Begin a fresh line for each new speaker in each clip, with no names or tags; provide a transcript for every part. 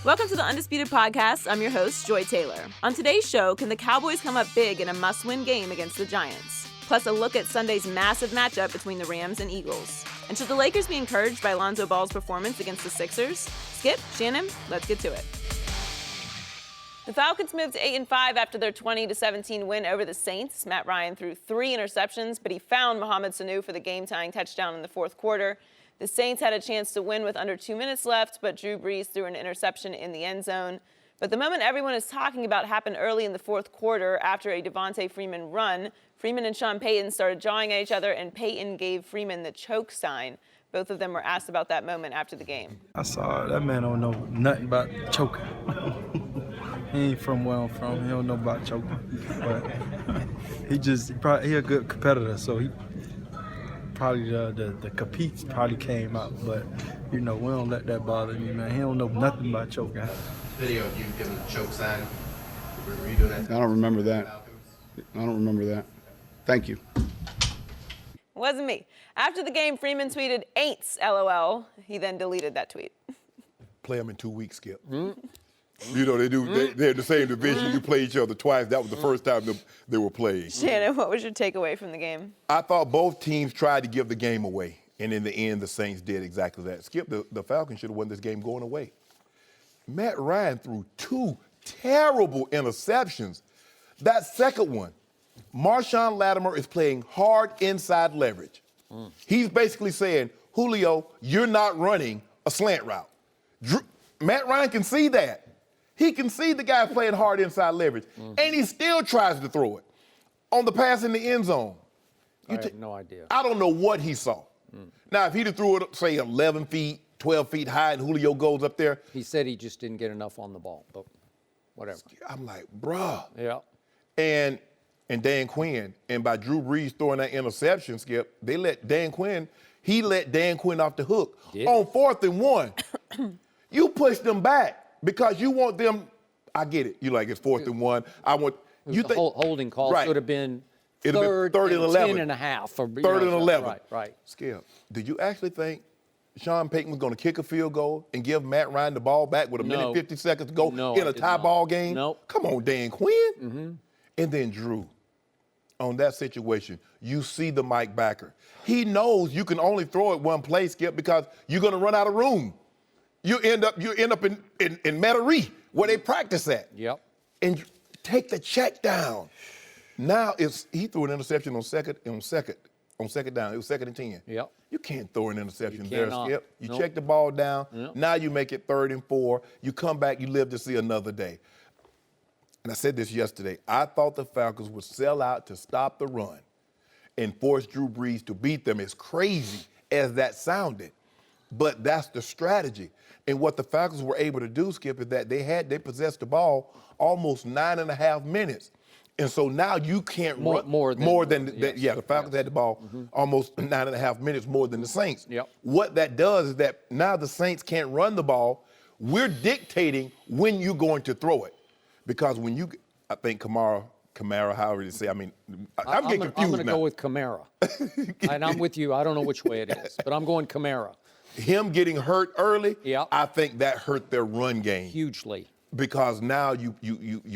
Welcome to the Undisputed Podcast. I'm your host, Joy Taylor. On today's show, can the Cowboys come up big in a must-win game against the Giants? Plus, a look at Sunday's massive matchup between the Rams and Eagles. And should the Lakers be encouraged by Lonzo Ball's performance against the Sixers? Skip, Shannon, let's get to it. The Falcons moved to 8-5 after their 20-17 win over the Saints. Matt Ryan threw 3 interceptions, but he found Mohamed Sanu for the game-tying touchdown in the fourth quarter. The Saints had a chance to win with under 2 minutes left, but Drew Brees threw an interception in the end zone. But the moment everyone is talking about happened early in the fourth quarter after a Devontae Freeman run. Freeman and Sean Payton started jawing at each other, and Payton gave Freeman the choke sign. Both of them were asked about that moment after the game.
I saw that man don't know nothing about choking. He ain't from where I'm from. He don't know about choking. But he a good competitor, so he probably the competes probably came out. But, we don't let that bother me, man. He don't know nothing about choking.
Video of you giving the choke sign. Were you doing that?
I don't remember that. Thank you.
Wasn't me. After the game, Freeman tweeted, "Ain'ts, LOL." He then deleted that tweet.
Play them in 2 weeks, Skip. You know, they're in the same division. You play each other twice. That was the first time they were playing.
Shannon, what was your takeaway from the game?
I thought both teams tried to give the game away. And in the end, the Saints did exactly that. Skip, the Falcons should have won this game going away. Matt Ryan threw 2 terrible interceptions. That second one, Marshawn Lattimore is playing hard inside leverage. He's basically saying, Julio, you're not running a slant route. Matt Ryan can see that. He can see the guy playing hard inside leverage, and he still tries to throw it on the pass in the end zone.
I have no idea.
I don't know what he saw. Now, if he'd have threw it, say, 11 feet, 12 feet high, and Julio goes up there.
He said he just didn't get enough on the ball, but whatever.
I'm like, bruh.
Yeah.
And Dan Quinn, and by Drew Brees throwing that interception, Skip, he let Dan Quinn off the hook. On 4th and 1. You push them back because you want them. I get it. You like it's 4th and 1.
The holding call should have been third
and 11.
10 and a half. Or,
third and 11.
Right.
Skip, did you actually think Sean Payton was going to kick a field goal and give Matt Ryan the ball back with a minute 50 seconds to go in a tie ball game?
No.
Come on, Dan Quinn. And then Drew. On that situation, you see the Mike backer. He knows you can only throw it one place, Skip, because you're going to run out of room. You end up in Metairie, where they practice at.
Yep.
And take the check down. Now he threw an interception on second down. It was 2nd and 10.
Yep.
You can't throw an interception there, Skip. You
Nope.
check the ball down.
Yep.
Now you make it 3rd and 4. You come back, you live to see another day. And I said this yesterday. I thought the Falcons would sell out to stop the run and force Drew Brees to beat them, as crazy as that sounded. But that's the strategy. And what the Falcons were able to do, Skip, is that they possessed the ball almost 9.5 minutes. And so now you can't run more than the Falcons had the ball almost 9.5 minutes more than the Saints.
Yep.
What that does is that now the Saints can't run the ball. We're dictating when you're going to throw it. Because when I think Kamara, however you say, I'm getting confused now.
I'm going to go with Kamara. And I'm with you. I don't know which way it is, but I'm going Kamara.
Him getting hurt early,
Yep.
I think that hurt their run game.
Hugely.
Because now you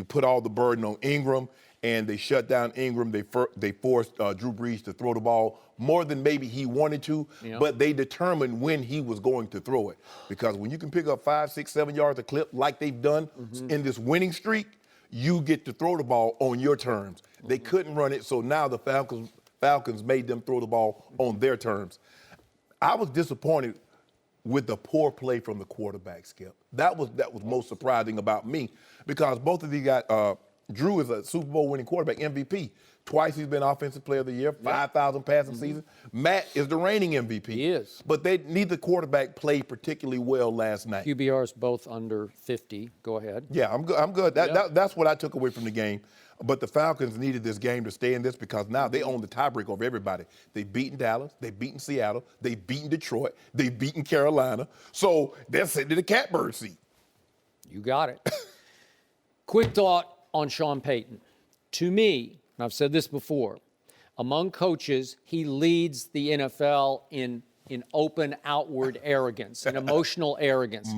put all the burden on Ingram, and they shut down Ingram. They forced Drew Brees to throw the ball more than maybe he wanted to, but they determined when he was going to throw it. Because when you can pick up 5, 6, 7 yards a clip like they've done in this winning streak, you get to throw the ball on your terms. They couldn't run it, so now the Falcons made them throw the ball on their terms. I was disappointed with the poor play from the quarterback, Skip. That was most surprising about me, because both of these guys, Drew is a Super Bowl winning quarterback, MVP. Twice he's been Offensive Player of the Year, 5,000 passing season. Matt is the reigning MVP.
He is.
But neither quarterback played particularly well last night.
QBRs both under 50. Go ahead.
Yeah, I'm good. That's what I took away from the game. But the Falcons needed this game to stay in this, because now they own the tiebreak over everybody. They've beaten Dallas. They've beaten Seattle. They've beaten Detroit. They've beaten Carolina. So they're sitting in the catbird seat.
You got it. Quick thought on Sean Payton. To me, and I've said this before, among coaches, he leads the NFL in in open outward arrogance and emotional arrogance.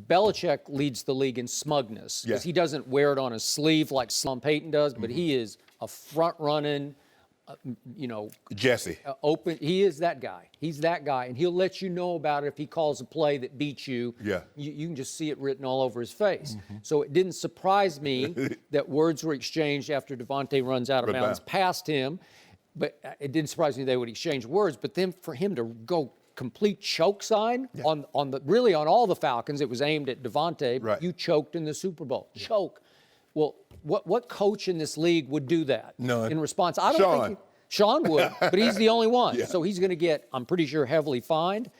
Belichick leads the league in smugness because he doesn't wear it on his sleeve like Sean Payton does, but he is a front-running,
Jesse.
open. He is that guy. He's that guy, and he'll let you know about it if he calls a play that beats you.
Yeah.
You can just see it written all over his face. So it didn't surprise me that words were exchanged after Devontae runs out of bounds past him. But it didn't surprise me they would exchange words. But then for him to go complete choke sign on all the Falcons, it was aimed at Devontae.
Right.
You choked in the Super Bowl. Choke. Well, what coach in this league would do that?
None.
In response, I don't think Sean would, but he's the only one. So he's going to get, I'm pretty sure, heavily fined.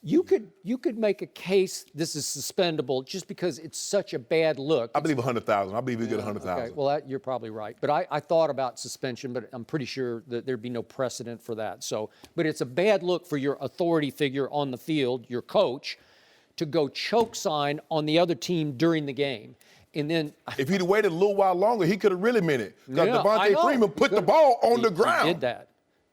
You could make a case this is suspendable just because it's such a bad look.
I believe 100,000. I believe he get 100,000.
Okay, well, you're probably right. But I thought about suspension, but I'm pretty sure that there'd be no precedent for that. So, but it's a bad look for your authority figure on the field, your coach, to go choke sign on the other team during the game. And then
if he'd waited a little while longer, he could have really meant it. Because
Yeah,
Devontae Freeman put the ball on the ground.
He did that.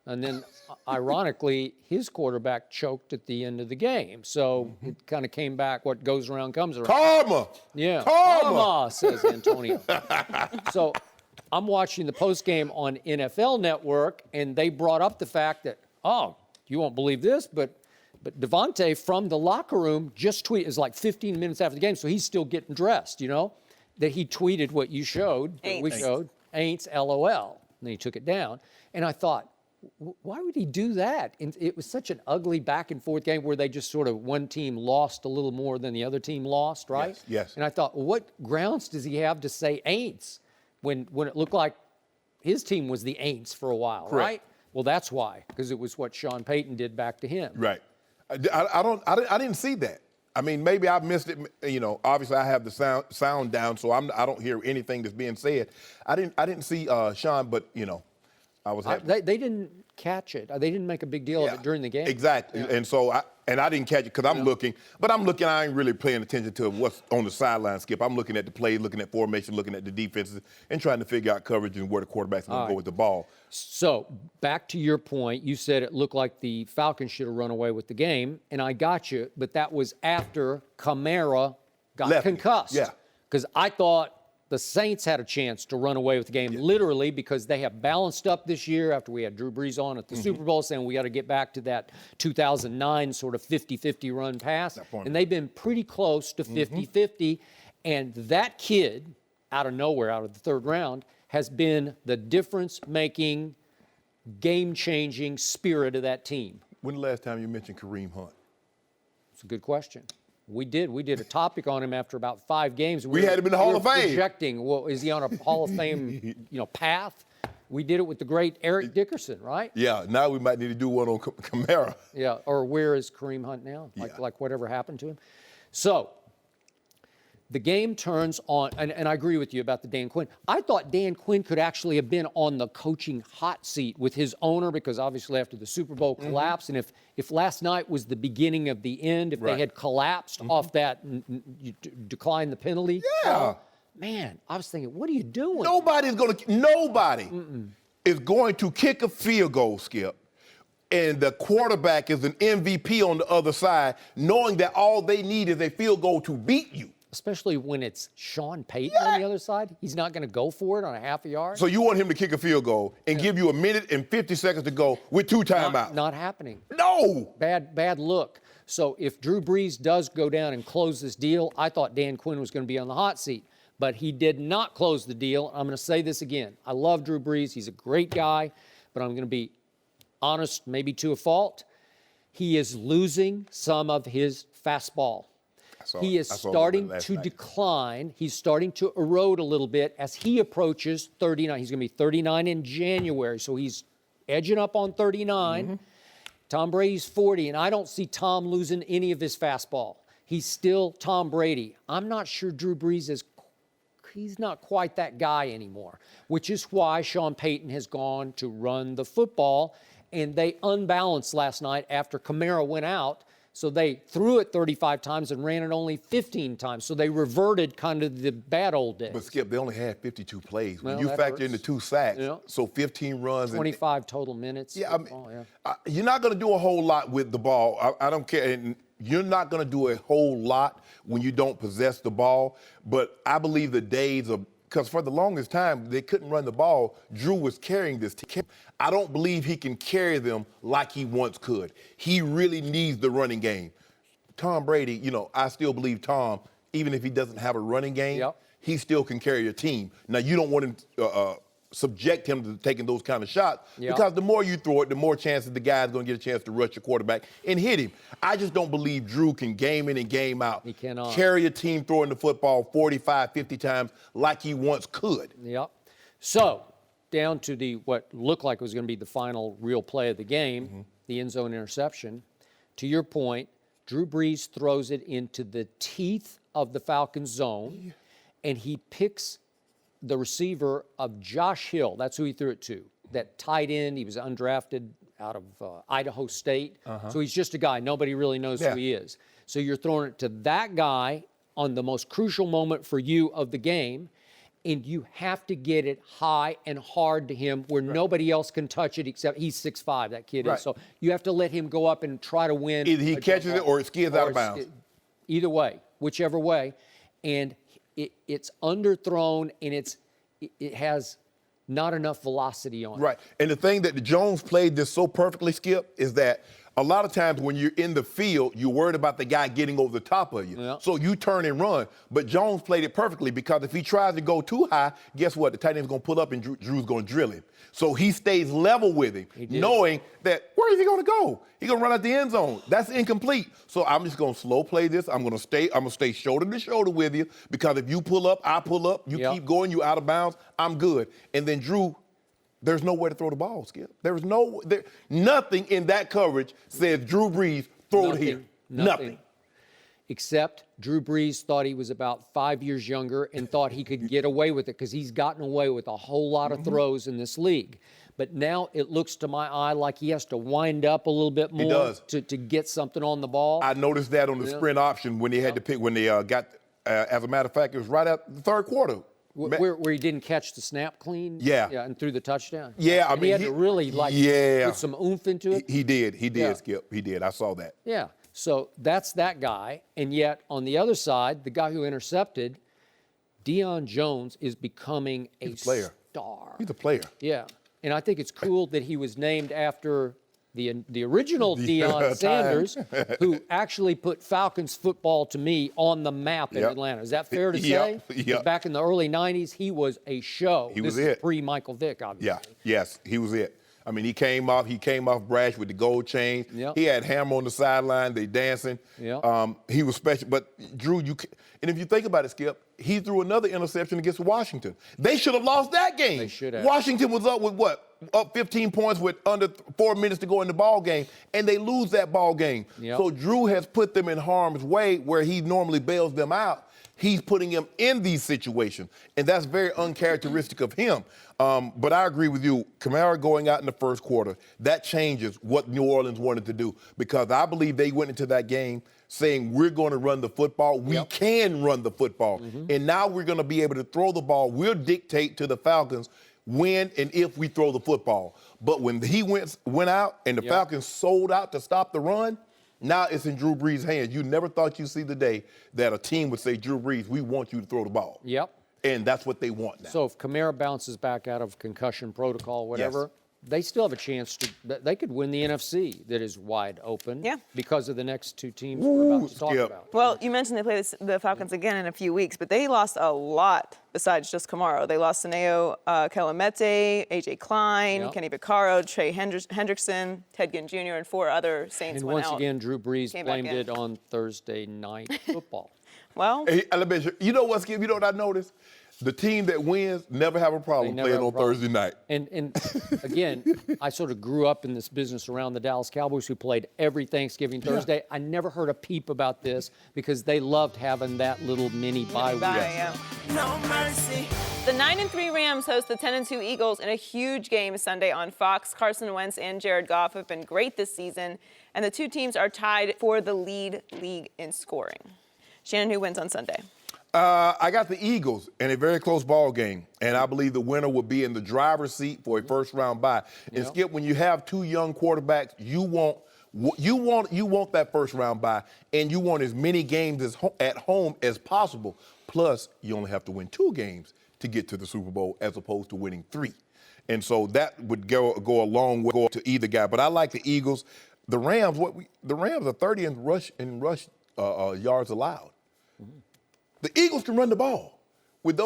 And then, ironically, his quarterback choked at the end of the game. So it kind of came back. What goes around comes around.
Karma.
Yeah.
Karma,
says Antonio. So I'm watching the postgame on NFL Network, and they brought up the fact that, you won't believe this, but Devontae from the locker room just tweeted, it was like 15 minutes after the game, so he's still getting dressed, that he tweeted what you showed, Aints, LOL. And then he took it down. And I thought, why would he do that? And it was such an ugly back and forth game where they just sort of one team lost a little more than the other team lost, right?
Yes.
And I thought, what grounds does he have to say Aints when it looked like his team was the Aints for a while, right? Well, that's why, because it was what Sean Payton did back to him.
Right. I didn't see that. I mean, maybe I missed it. Obviously I have the sound down, so I don't hear anything that's being said. I didn't see Sean, but I was happy.
They didn't catch it. They didn't make a big deal of it during the game.
Exactly. And so I didn't catch it because I'm looking, but I ain't really paying attention to what's on the sideline, Skip. I'm looking at the plays, looking at formation, looking at the defenses, and trying to figure out coverage and where the quarterback's going to go with the ball.
So back to your point, you said it looked like the Falcons should have run away with the game, and I got you, but that was after Kamara got concussed.
Yeah.
Because I thought the Saints had a chance to run away with the game, literally, because they have balanced up this year after we had Drew Brees on at the Super Bowl saying we got to get back to that 2009 sort of 50-50 run pass. And they've been pretty close to 50-50. And that kid, out of nowhere, out of the third round, has been the difference-making, game-changing spirit of that team.
When the last time you mentioned Kareem Hunt?
It's a good question. We did a topic on him after about 5 games.
We had him in the Hall of Fame.
Projecting, well, is he on a Hall of Fame, path? We did it with the great Eric Dickerson, right?
Yeah. Now we might need to do one on Kamara.
Yeah. Or where is Kareem Hunt now? Like whatever happened to him. So the game turns on, and I agree with you about the Dan Quinn. I thought Dan Quinn could actually have been on the coaching hot seat with his owner because obviously after the Super Bowl collapse, and if last night was the beginning of the end, if they had collapsed off that, declined the penalty.
Yeah.
Man, I was thinking, what are you doing?
Nobody is going to kick a field goal, Skip, and the quarterback is an MVP on the other side, knowing that all they need is a field goal to beat you.
Especially when it's Sean Payton on the other side. He's not going to go for it on a half a yard.
So you want him to kick a field goal and give you a minute and 50 seconds to go with 2 timeouts.
Not happening.
No.
Bad look. So if Drew Brees does go down and close this deal, I thought Dan Quinn was going to be on the hot seat. But he did not close the deal. I'm going to say this again. I love Drew Brees. He's a great guy. But I'm going to be honest, maybe to a fault. He is losing some of his fastball. He is starting to decline. He's starting to erode a little bit as he approaches 39. He's going to be 39 in January, so he's edging up on 39. Tom Brady's 40, and I don't see Tom losing any of his fastball. He's still Tom Brady. I'm not sure Drew Brees is he's not quite that guy anymore, which is why Sean Payton has gone to run the football, and they unbalanced last night after Kamara went out. So they threw it 35 times and ran it only 15 times. So they reverted kind of the bad old days.
But Skip, they only had 52 plays. When
Well,
you
that
factor in the
hurts.
2 sacks,
Yeah.
so 15 runs.
25 total minutes.
Yeah, I mean,
football,
you're not going to do a whole lot with the ball. I don't care. And you're not going to do a whole lot when you don't possess the ball. But I believe the days of, because for the longest time, they couldn't run the ball. Drew was carrying this team. I don't believe he can carry them like he once could. He really needs the running game. Tom Brady, you know, I still believe Tom, even if he doesn't have a running game, he still can carry your team. Now, you don't want to subject him to taking those kind of shots because the more you throw it, the more chances the guy's going to get a chance to rush your quarterback and hit him. I just don't believe Drew can game in and game out.
He cannot.
Carry a team throwing the football 45, 50 times like he once could.
Yep. So, down to the what looked like was going to be the final real play of the game, the end zone interception. To your point, Drew Brees throws it into the teeth of the Falcons zone, and he picks the receiver of Josh Hill. That's who he threw it to. That tight end, he was undrafted out of Idaho State. So he's just a guy. Nobody really knows who he is. So you're throwing it to that guy on the most crucial moment for you of the game, and you have to get it high and hard to him where nobody else can touch it except he's 6'5", that kid is. So you have to let him go up and try to win.
Either he catches it or it skids out of bounds.
Either way, whichever way. And it's underthrown, and it has not enough velocity on it.
Right. And the thing that the Jones played this so perfectly, Skip, is that a lot of times when you're in the field, you're worried about the guy getting over the top of you. So you turn and run. But Jones played it perfectly because if he tries to go too high, guess what? The tight end's going to pull up and Drew's going to drill him. So he stays level with him, knowing that where is he going to go? He's going to run out the end zone. That's incomplete. So I'm just going to slow play this. I'm going to stay shoulder to shoulder with you because if you pull up, I pull up. You keep going, you out of bounds, I'm good. And then Drew, there's nowhere to throw the ball, Skip. Nothing in that coverage says Drew Brees, throw it here. Nothing.
Except Drew Brees thought he was about 5 years younger and thought he could get away with it because he's gotten away with a whole lot of throws in this league. But now it looks to my eye like he has to wind up a little bit more to get something on the ball.
I noticed that on the sprint option when they had to pick, when they got, as a matter of fact, it was right at the third quarter.
Where he didn't catch the snap clean?
Yeah,
and threw the touchdown?
Yeah, I
and
mean,
he had to really, put some oomph into it?
He did, Skip. He did. I saw that.
Yeah, so that's that guy. And yet, on the other side, the guy who intercepted, Deion Jones, is becoming a
player.
Star.
He's a player.
Yeah, and I think it's cool that he was named after the original Deion Sanders, who actually put Falcons football, to me, on the map in Atlanta. Is that fair to say? Back in the early 90s, he was a show.
He was
this
it.
Is pre-Michael Vick, obviously.
Yes, he was it. I mean, he came off brash with the gold chain. He had Hammer on the sideline. They dancing. He was special. But Drew, and if you think about it, Skip, he threw another interception against Washington. They should have lost that game.
They should have.
Washington was up with what? Up 15 points with under 4 minutes to go in the ball game, and they lose that ball game. So Drew has put them in harm's way where he normally bails them out. He's putting him in these situations, and that's very uncharacteristic of him. But I agree with you. Kamara going out in the first quarter, that changes what New Orleans wanted to do because I believe they went into that game saying we're going to run the football. We can run the football. And now we're going to be able to throw the ball. We'll dictate to the Falcons when and if we throw the football. But when he went out and the Falcons sold out to stop the run, now it's in Drew Brees' hands. You never thought you'd see the day that a team would say, Drew Brees, we want you to throw the ball. And that's what they want now.
So if Kamara bounces back out of concussion protocol, whatever, they still have a chance they could win the NFC that is wide open because of the next two teams we're about to talk about.
Well, you mentioned they play the Falcons again in a few weeks, but they lost a lot besides just Kamara. They lost Saneo Kelemete, A.J. Klein, Kenny Vaccaro, Trey Hendrickson, Ted Ginn Jr., and 4 other Saints
and
went out.
once again, Drew Brees blamed it on Thursday night football.
Well,
you know what, Skip? You know what I noticed? The team that wins never have a problem
never
playing
have a
on
problem.
Thursday night.
And again, I sort of grew up in this business around the Dallas Cowboys, who played every Thanksgiving Thursday. I never heard a peep about this because they loved having that little mini bye week.
No mercy. The 9-3 Rams host the 10-2 Eagles in a huge game Sunday on Fox. Carson Wentz and Jared Goff have been great this season, and the two teams are tied for the lead in scoring. Shannon, who wins on Sunday?
I got the Eagles in a very close ball game, and I believe the winner will be in the driver's seat for a first-round bye. And Skip, when you have two young quarterbacks, you want that first-round bye, and you want as many games at home as possible. Plus, you only have to win 2 games to get to the Super Bowl, as opposed to winning 3. And so that would go a long way to either guy. But I like the Eagles. The Rams, the Rams are 30 in rush yards allowed. The Eagles can run the ball. With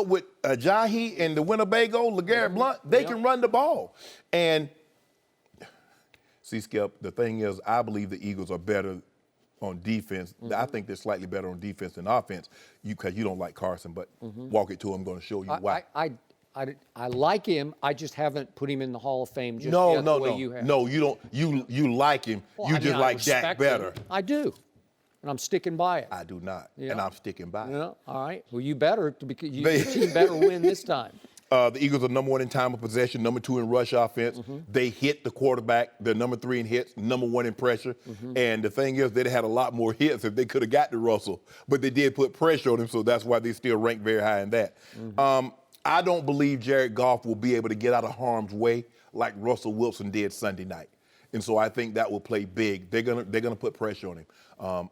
Ajayi and the Winnebago, LeGarrette Blount, they can run the ball. And see, Skip, the thing is, I believe the Eagles are better on defense. I think they're slightly better on defense than offense, because you don't like Carson, but walk it to him, I'm going to show you why.
I like him. I just haven't put him in the Hall of Fame just
No,
yet the way you have.
No, you don't. You like him.
Well,
You
I mean,
just
I
like
respect
Dak better.
him. I do. And I'm sticking by it.
I do not,
Yeah.
and I'm sticking by it.
Yeah, all right. Well, you better, because your team better win this time.
The Eagles are number 1 in time of possession, number 2 in rush offense. They hit the quarterback. They're number 3 in hits, number 1 in pressure. And the thing is, they'd had a lot more hits if they could have got to Russell, but they did put pressure on him, so that's why they still rank very high in that. I don't believe Jared Goff will be able to get out of harm's way like Russell Wilson did Sunday night, and so I think that will play big. They're gonna put pressure on him.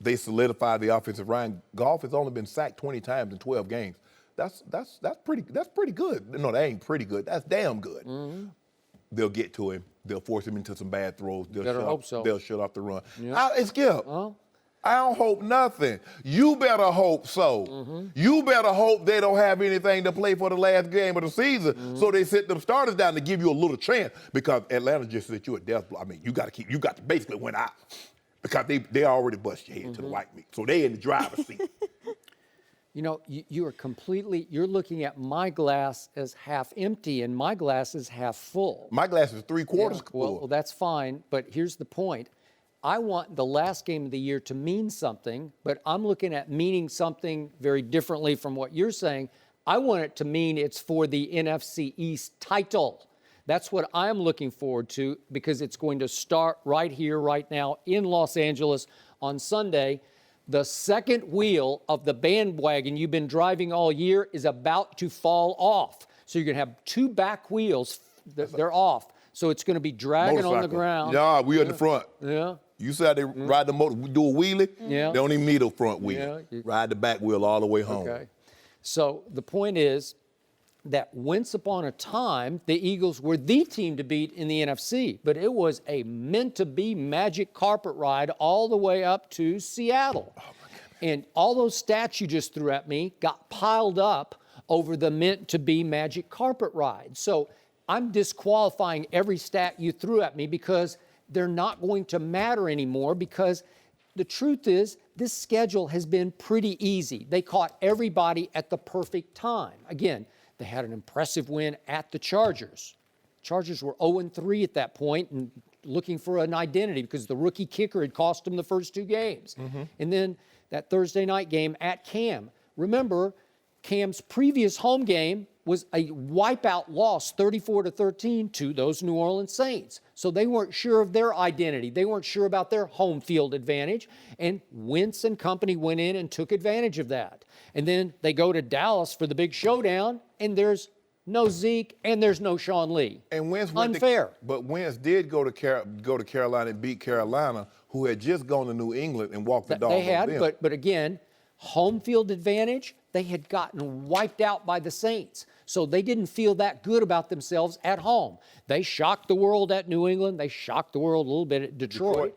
They solidified the offensive line. Goff has only been sacked 20 times in 12 games. That's pretty good. No, that ain't pretty good. That's damn good. They'll get to him. They'll force him into some bad throws. They'll shut off the run. It's Skip. I don't hope nothing. You better hope so. You better hope they don't have anything to play for the last game of the season, so they sit them starters down to give you a little chance, because Atlanta just set you a death blow. I mean, you got to basically win out, because they already bust your head to the white meat, so they in the driver's seat.
You know, you're looking at my glass as half empty, and my glass is half full.
My glass is 3/4 full.
Well, that's fine, but here's the point. I want the last game of the year to mean something, but I'm looking at meaning something very differently from what you're saying. I want it to mean it's for the NFC East title. That's what I'm looking forward to, because it's going to start right here, right now in Los Angeles on Sunday. The second wheel of the bandwagon you've been driving all year is about to fall off. So you're going to have 2 back wheels. They're off. So it's going to be dragging on the ground.
Yeah, we in the front.
Yeah.
You said they ride the motor, do a wheelie.
Yeah.
They don't even need a front wheel. Ride the back wheel all the way home.
Okay. So the point is that once upon a time, the Eagles were the team to beat in the NFC, but it was a meant-to-be magic carpet ride all the way up to Seattle. Oh, my goodness. And all those stats you just threw at me got piled up over the meant-to-be magic carpet ride. So I'm disqualifying every stat you threw at me, because they're not going to matter anymore, because the truth is this schedule has been pretty easy. They caught everybody at the perfect time. Again, they had an impressive win at the Chargers. Chargers were 0-3 at that point and looking for an identity, because the rookie kicker had cost them the first 2 games. And then that Thursday night game at Cam. Remember, Cam's previous home game was a wipeout loss, 34-13, to those New Orleans Saints. So they weren't sure of their identity. They weren't sure about their home field advantage. And Wentz and company went in and took advantage of that. And then they go to Dallas for the big showdown, and there's no Zeke and there's no Sean Lee.
And Wentz
unfair.
But Wentz did go to Carolina and beat Carolina, who had just gone to New England and walked the dog.
They had,
them.
but again, home field advantage, they had gotten wiped out by the Saints. So they didn't feel that good about themselves at home. They shocked the world at New England. They shocked the world a little bit at Detroit.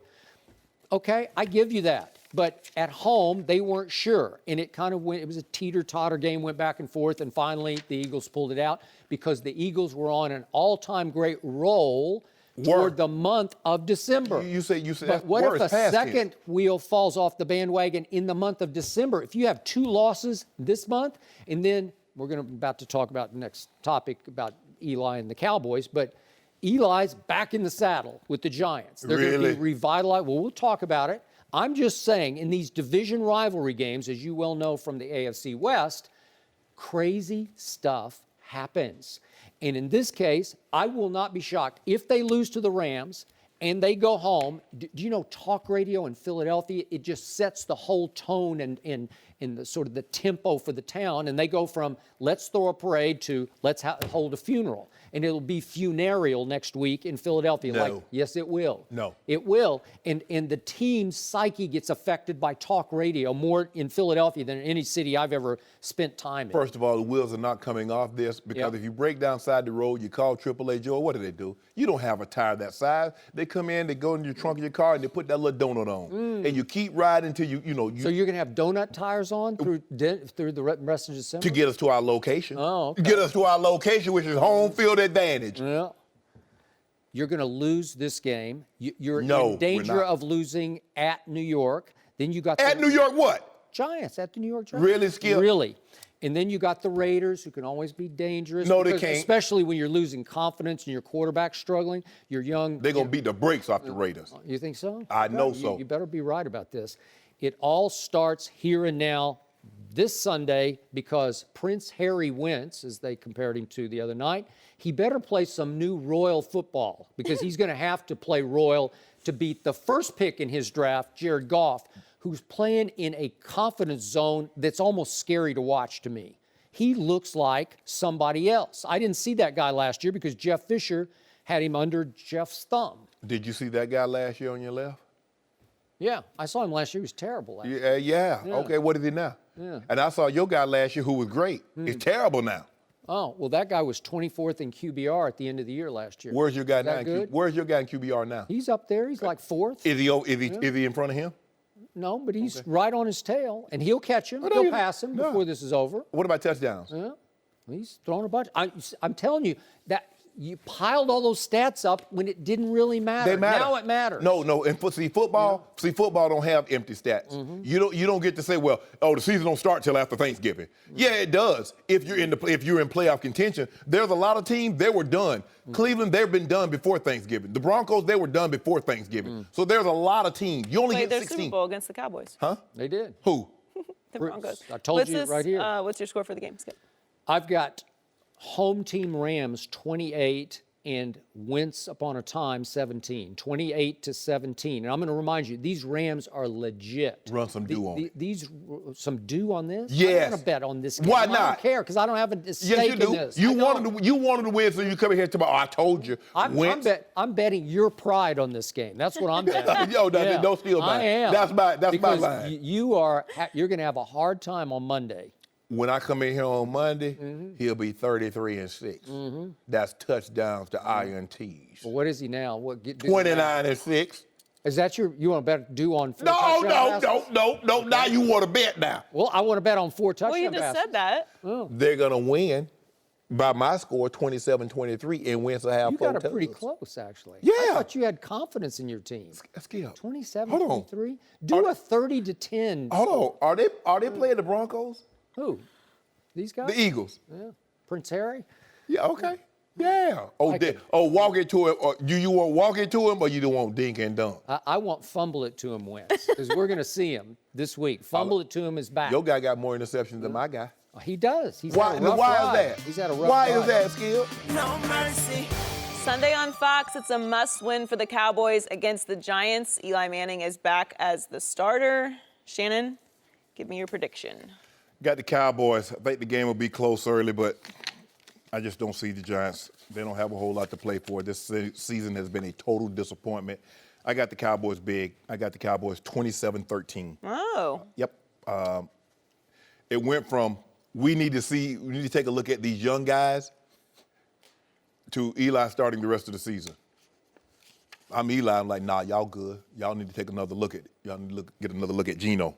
Okay, I give you that. But at home, they weren't sure. And it kind of went, it was a teeter-totter game, went back and forth, and finally the Eagles pulled it out, because the Eagles were on an all-time great roll toward the month of December.
You say
But
that's
what
worse,
if a
past tense.
second wheel falls off the bandwagon in the month of December? If you have 2 losses this month, and then we're about to talk about the next topic about Eli and the Cowboys, but Eli's back in the saddle with the Giants. They're going to be revitalized. Well, we'll talk about it. I'm just saying, in these division rivalry games, as you well know from the AFC West, crazy stuff happens. And in this case, I will not be shocked if they lose to the Rams and they go home. Do you know talk radio in Philadelphia? It just sets the whole tone and the sort of the tempo for the town. And they go from let's throw a parade to let's hold a funeral. And it'll be funereal next week in Philadelphia.
No.
Yes, it will.
No.
It will. And the team's psyche gets affected by talk radio more in Philadelphia than in any city I've ever spent time in.
First of all, the wheels are not coming off this because if you break down side the road, you call AAA Joe, what do? You don't have a tire that size. They come in, they go in your trunk of your car, and they put that little donut on. And you keep riding until you
So you're going to have donut tires on through the rest of December?
to get us to our location.
Oh, okay.
Get us to our location, which is home field advantage.
Yeah. You're going to lose this game. You're
No,
in danger
we're not.
of losing at New York. Then you got
At New York, what?
Giants, at the New York Giants.
Really, Skip?
Really. And then you got the Raiders, who can always be dangerous.
No, they
because
can't.
Especially when you're losing confidence and your quarterback's struggling. You're young.
They're going to beat the brakes off the Raiders.
You think so?
I know
Well,
so.
You better be right about this. It all starts here and now this Sunday because Prince Harry Wentz, as they compared him to the other night, he better play some new Royal football because he's going to have to play Royal to beat the first pick in his draft, Jared Goff, who's playing in a confidence zone that's almost scary to watch to me. He looks like somebody else. I didn't see that guy last year because Jeff Fisher had him under Jeff's thumb.
Did you see that guy last year on your left?
Yeah, I saw him last year. He was terrible last year.
Yeah. Okay, what is he now?
Yeah.
And I saw your guy last year who was great. He's terrible now.
Oh, well, that guy was 24th in QBR at the end of the year last year.
Where's your guy
Is that
now?
good?
Where's your guy in QBR now?
He's up there. He's like 4th.
Is he in front of him?
No, but he's right on his tail, and he'll catch him.
no,
He'll
you-
pass him
no.
before this is over.
What about touchdowns?
Yeah, he's throwing a bunch. I'm telling you that you piled all those stats up when it didn't really matter.
They matter.
Now it matters.
No, and football don't have empty stats.
Mm-hmm.
You don't get to say, well, the season don't start till after Thanksgiving. Yeah, it does. If you're in playoff contention, there's a lot of teams they were done. Cleveland, they've been done before Thanksgiving. The Broncos, they were done before Thanksgiving. So there's a lot of teams. You only
Played
get
their
16.
Super Bowl against the Cowboys.
Huh?
They did.
Who?
The Broncos.
I told you right here.
What's your score for the game, Skip?
I've got home team Rams 28 and Wentz upon a time 17, 28-17. And I'm going to remind you, these Rams are legit.
Run some dew on it.
Some dew on this?
Yes.
I'm going to bet on this game.
Why
I
not?
don't care because I don't have a stake
Yes, you
in
do.
this.
You
I
wanted
don't.
to win, so you come in here tomorrow. I told you.
I'm betting your pride on this game. That's what I'm betting.
Yo, don't steal mine.
I am.
That's my
because
line.
you're going to have a hard time on Monday.
When I come in here on Monday, he'll be 33-6. That's touchdowns to INTs.
Well, what is he now?
29-6.
Is that you want to bet do on 4
No.
touchdown passes?
Now you want to bet now.
Well, I want to bet on 4 touchdown
Well, you just
passes.
said that.
They're gonna win by my score, 27-23, and Wentz will have
You
4
got it pretty
touchdowns.
close, actually.
Yeah.
I thought you had confidence in your team.
Skip.
27-23? Do a 30-10.
Hold on. Are they playing the Broncos?
Who? These guys?
The Eagles.
Yeah. Prince Harry?
Yeah. Okay. Yeah. Walk into it. Or do you want to walk into him, or you don't want dink and dunk?
I want fumble it to him, Wentz, because we're going to see him this week. Fumble it to him is back.
Your guy got more interceptions than my guy.
He does. He's
Why?
had a rough
Why
ride.
is that?
He's had a rough
Why
ride.
is that, Skip?
No mercy.
Sunday on Fox, it's a must-win for the Cowboys against the Giants. Eli Manning is back as the starter. Shannon, give me your prediction.
Got the Cowboys. I think the game will be close early, but I just don't see the Giants. They don't have a whole lot to play for. This season has been a total disappointment. I got the Cowboys big. I got the Cowboys 27-13.
Oh.
Yep. It went from we need to take a look at these young guys to Eli starting the rest of the season. I'm Eli. I'm like, nah, y'all good. Y'all need to take another look at it. Y'all need to get another look at Geno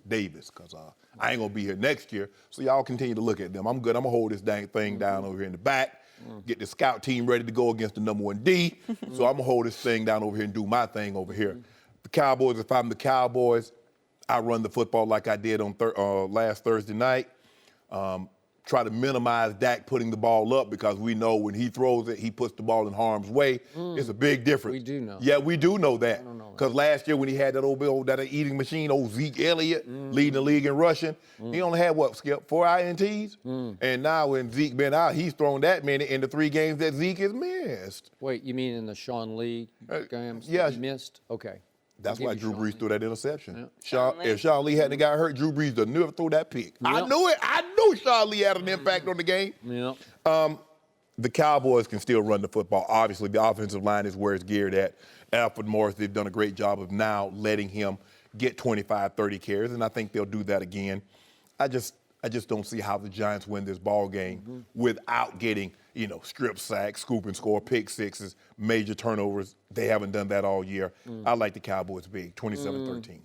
Davis, because I ain't going to be here next year. So y'all continue to look at them. I'm good. I'm going to hold this dang thing down over here in the back. get the scout team ready to go against the number 1 D. So I'm gonna hold this thing down over here and do my thing over here. The Cowboys, if I'm the Cowboys, I run the football like I did on last Thursday night. Try to minimize Dak putting the ball up because we know when he throws it, he puts the ball in harm's way. It's a big difference.
We do know.
Yeah, we do know that.
I don't know
Because last year when he had that eating machine, old Zeke Elliott, leading the league in rushing, he only had, what, Skip, 4 INTs? And now when Zeke been out, he's thrown that many in the 3 games that Zeke has missed.
Wait, you mean in the Sean Lee games
yeah.
that he missed? Okay.
That's why Drew Brees threw that interception.
Yeah.
If Sean Lee hadn't got hurt, Drew Brees would never throw that pick. I knew it. I knew Sean Lee had an impact on the game.
Yeah.
The Cowboys can still run the football. Obviously, the offensive line is where it's geared at. Alfred Morris, they've done a great job of now letting him get 25, 30 carries, and I think they'll do that again. I just don't see how the Giants win this ball game without getting, strip sacks, scoop and score, pick sixes, major turnovers. They haven't done that all year. I like the Cowboys big, 27-13.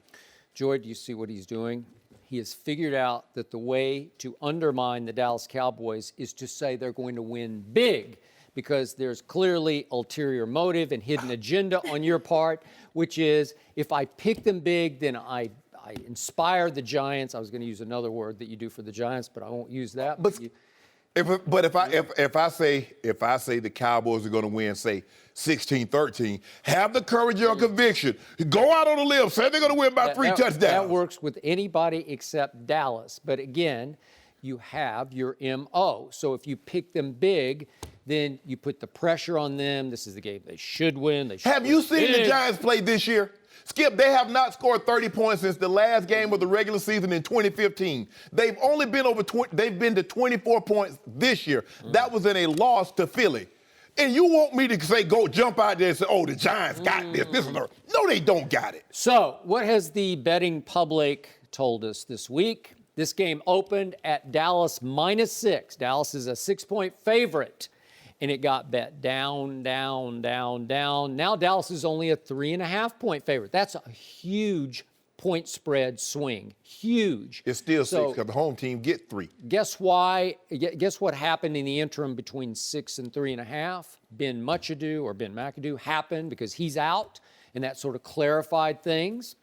Joy, do you see what he's doing? He has figured out that the way to undermine the Dallas Cowboys is to say they're going to win big, because there's clearly ulterior motive and hidden agenda on your part, which is if I pick them big, then I inspire the Giants. I was going to use another word that you do for the Giants, but I won't use that.
But if I say the Cowboys are going to win, say 16-13, have the courage or conviction. Go out on a limb, say they're going to win by 3 touchdowns.
That works with anybody except Dallas. But again, you have your MO. So if you pick them big, then you put the pressure on them. This is the game they should win.
Have you seen the Giants play this year? Skip, they have not scored 30 points since the last game of the regular season in 2015. They've only been they've been to 24 points this year. That was in a loss to Philly. And you want me to say, go jump out there and say, oh, the Giants got this. No, they don't got it.
So what has the betting public told us this week? This game opened at Dallas -6. Dallas is a 6-point favorite. And it got bet down, down, down, down. Now Dallas is only a 3.5-point favorite. That's a huge point spread swing. Huge.
It's still 6 because the home team get 3.
Guess why? Guess what happened in the interim between 6 and 3.5? Ben McAdoo happened because he's out, and that sort of clarified things.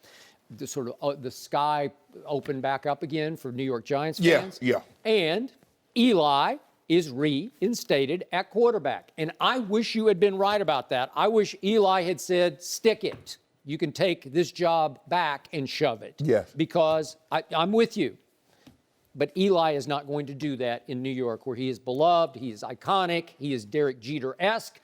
The sky opened back up again for New York Giants fans.
Yeah.
And Eli is reinstated at quarterback. And I wish you had been right about that. I wish Eli had said, stick it. You can take this job back and shove it.
Yes.
Because I'm with you. But Eli is not going to do that in New York, where he is beloved, he is iconic, he is Derek Jeter-esque.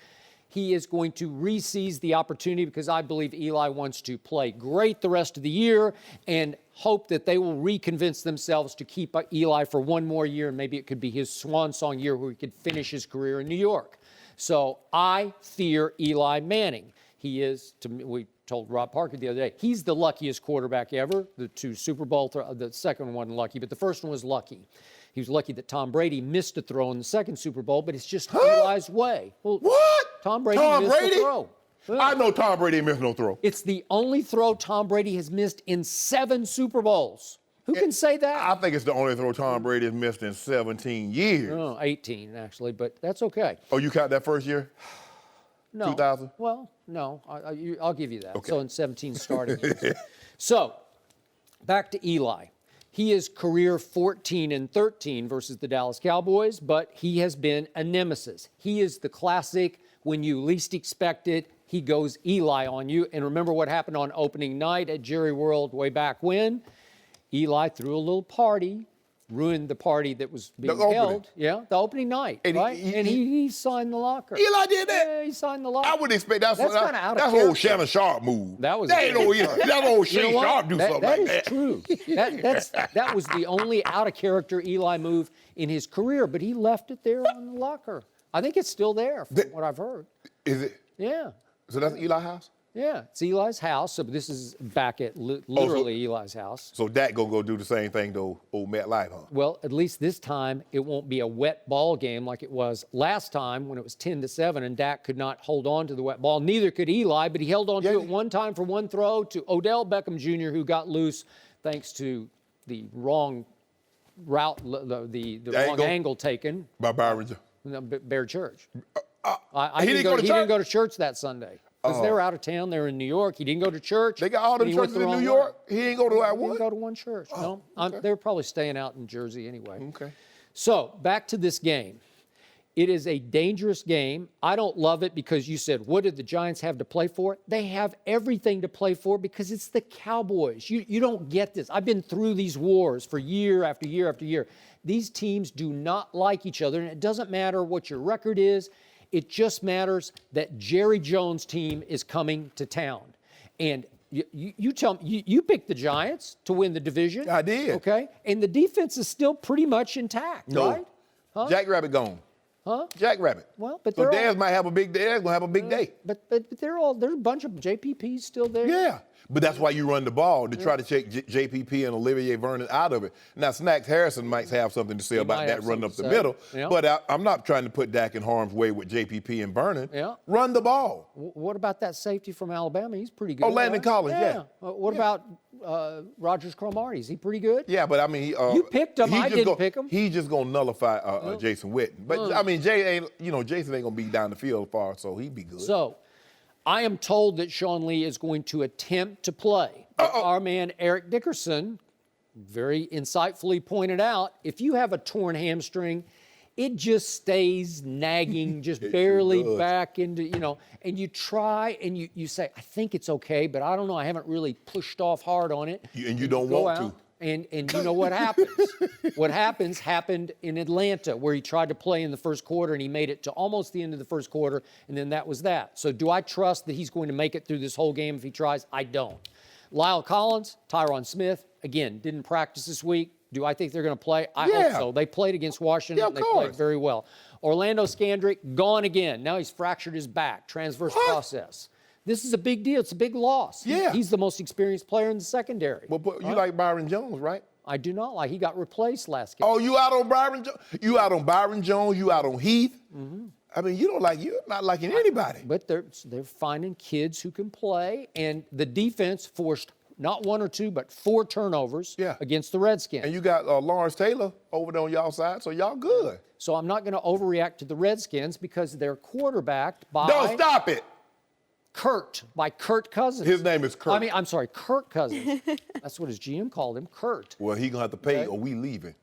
He is going to re-seize the opportunity because I believe Eli wants to play great the rest of the year and hope that they will reconvince themselves to keep Eli for one more year, and maybe it could be his swan song year where he could finish his career in New York. So I fear Eli Manning. He is, we told Rob Parker the other day, he's the luckiest quarterback ever. The 2 Super Bowl, the second one wasn't lucky, but the first one was lucky. He was lucky that Tom Brady missed a throw in the second Super Bowl, but it's just Eli's way. Well,
what?
Tom Brady missed a throw.
I know Tom Brady missed no throw.
It's the only throw Tom Brady has missed in 7 Super Bowls. Who can say that?
I think it's the only throw Tom Brady has missed in 17 years.
Oh, 18, actually, but that's okay.
Oh, you count that first year?
No.
2000?
Well, no, I'll give you that.
Okay.
So in 17 starting years. So back to Eli. He is career 14-13 versus the Dallas Cowboys, but he has been a nemesis. He is the classic, when you least expect it, he goes Eli on you. And remember what happened on opening night at Jerry World way back when? Eli threw a little party, ruined the party that was being held. Yeah, the opening night,
and
right? He signed the locker.
Eli did that?
Yeah, he signed the locker.
I would expect that's
kinda out of
that's
character.
old Shannon Sharpe move.
That was
ain't no Eli. That old Shannon Sharpe do something like that.
That is true. That was the only out of character Eli move in his career, but he left it there on the locker. I think it's still there from what I've heard.
Is it?
Yeah.
So that's Eli's house?
Yeah, it's Eli's house. So this is back at literally Eli's house.
So Dak gonna go do the same thing to old MetLife, huh?
Well, at least this time it won't be a wet ball game like it was last time when it was 10-7 and Dak could not hold on to the wet ball. Neither could Eli, but he held on to it one time for one throw to Odell Beckham Jr., who got loose thanks to the wrong route, the wrong angle taken
By Byron Jones.
No, Bear Church.
He didn't go to
He
church?
didn't go to church that Sunday because they were out of town. They were in New York. He didn't go to church.
They got all them
and he went
churches in
the
New
wrong
York.
way.
He didn't go to that
He didn't
one.
go to one church. No,
okay.
they were probably staying out in Jersey anyway.
Okay.
So back to this game. It is a dangerous game. I don't love it because you said, what did the Giants have to play for? They have everything to play for because it's the Cowboys. You don't get this. I've been through these wars for year after year after year. These teams do not like each other, and it doesn't matter what your record is. It just matters that Jerry Jones' team is coming to town. And you tell me, you picked the Giants to win the division.
I did.
Okay? And the defense is still pretty much intact,
No.
right? Huh?
Jack Rabbit gone.
Huh?
Jack Rabbit.
Well, but
so
they're
Daz
all-
might have a big day. Dad's gonna have a big day.
But there's a bunch of JPPs still there.
Yeah. But that's why you run the ball to try to take JPP and Olivier Vernon out of it. Now, Snacks Harrison might have something to say about
might
that
have
running up
something
the
to say.
middle.
Yeah.
But I'm not trying to put Dak in harm's way with JPP and Vernon.
Yeah.
Run the ball.
What about that safety from Alabama? He's pretty good.
Oh, Landon
right?
Collins, yeah.
What about Rogers Cromartie? Is he pretty good?
Yeah, but I mean,
You picked him. I didn't pick him.
He's just gonna nullify Jason Witten. But I mean, Jason ain't gonna be down the field far, so he'd be good.
So, I am told that Sean Lee is going to attempt to play. But our man Eric Dickerson very insightfully pointed out, if you have a torn hamstring, it just stays nagging, just barely
does.
back into, and you try and you say, I think it's okay, but I don't know, I haven't really pushed off hard on it.
And you don't
Go
want
out,
to.
And you know what happens? What happened in Atlanta, where he tried to play in the first quarter and he made it to almost the end of the first quarter, and then that was that. So do I trust that he's going to make it through this whole game if he tries? I don't. Lyle Collins, Tyron Smith, again, didn't practice this week. Do I think they're going to play? I hope so. They played against Washington.
Yeah, of
They played
course.
very well. Orlando Scandrick, gone again. Now he's fractured his back, transverse process. This is a big deal. It's a big loss.
Yeah.
He's the most experienced player in the secondary.
But you like Byron Jones, right?
I do not like. He got replaced last game.
Oh, you out on Byron Jones? You out on Byron Jones? You out on Heath? I mean, you're not liking anybody.
But they're finding kids who can play, and the defense forced not one or two, but 4 turnovers against the Redskins.
And you got Lawrence Taylor over there on y'all side, so y'all good.
So I'm not going to overreact to the Redskins because they're quarterbacked by
Don't stop it.
Kurt Cousins.
His name is Kurt.
I mean, I'm sorry, Kirk Cousins. That's what his GM called him, Kurt.
Well, he gonna have to pay
Okay.
or we leaving.